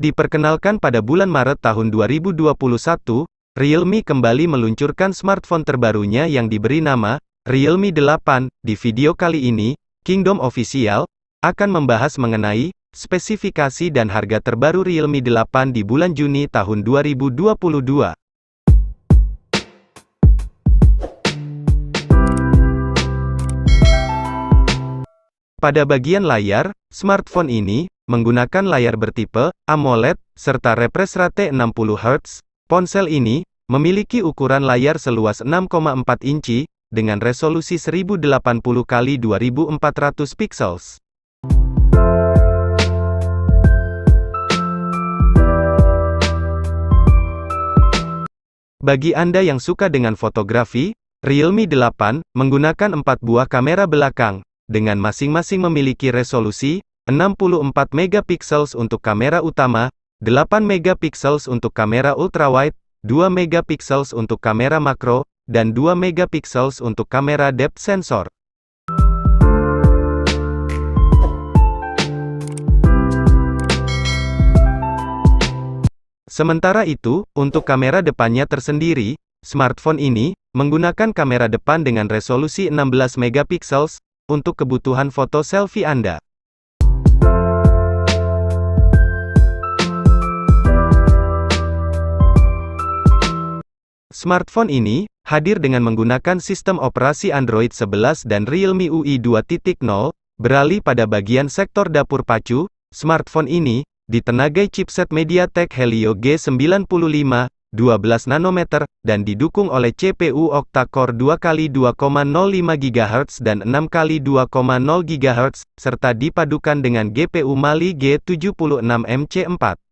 Diperkenalkan pada bulan Maret tahun 2021, Realme kembali meluncurkan smartphone terbarunya yang diberi nama Realme 8. Di video kali ini, Kingdom Official akan membahas mengenai spesifikasi dan harga terbaru Realme 8 di bulan Juni tahun 2022. Pada bagian layar, smartphone ini menggunakan layar bertipe AMOLED serta refresh rate 60 Hz. Ponsel ini memiliki ukuran layar seluas 6,4 inci dengan resolusi 1080 x 2400 pixels. Bagi Anda yang suka dengan fotografi, Realme 8 menggunakan 4 buah kamera belakang dengan masing-masing memiliki resolusi 64 megapiksel untuk kamera utama, 8 megapiksel untuk kamera ultrawide, 2 megapiksel untuk kamera makro, dan 2 megapiksel untuk kamera depth sensor. Sementara itu, untuk kamera depannya tersendiri, smartphone ini menggunakan kamera depan dengan resolusi 16 megapiksel untuk kebutuhan foto selfie Anda. Smartphone ini hadir dengan menggunakan sistem operasi Android 11 dan Realme UI 2.0. Beralih pada bagian sektor dapur pacu, smartphone ini ditenagai chipset MediaTek Helio G95, 12 nanometer, dan didukung oleh CPU octa-core 2x2,05 GHz dan 6x2,0 GHz, serta dipadukan dengan GPU Mali G76MC4.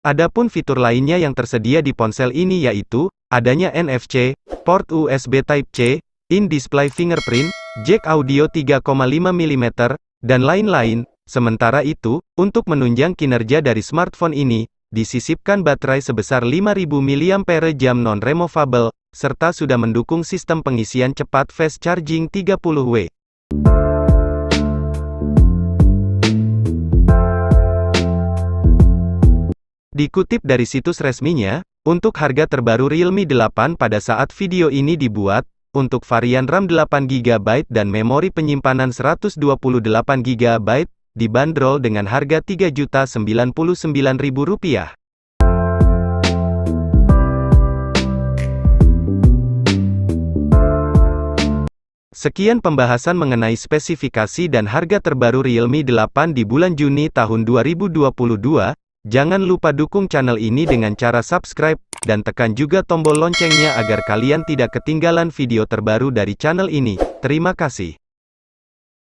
Adapun fitur lainnya yang tersedia di ponsel ini yaitu, adanya NFC, port USB Type-C, in-display fingerprint, jack audio 3,5 mm, dan lain-lain. Sementara itu, untuk menunjang kinerja dari smartphone ini, disisipkan baterai sebesar 5000 mAh non-removable, serta sudah mendukung sistem pengisian cepat fast charging 30W. Dikutip dari situs resminya, untuk harga terbaru Realme 8 pada saat video ini dibuat, untuk varian RAM 8GB dan memori penyimpanan 128GB, dibanderol dengan harga Rp3.099.000. Sekian pembahasan mengenai spesifikasi dan harga terbaru Realme 8 di bulan Juni tahun 2022. Jangan lupa dukung channel ini dengan cara subscribe, dan tekan juga tombol loncengnya agar kalian tidak ketinggalan video terbaru dari channel ini. Terima kasih.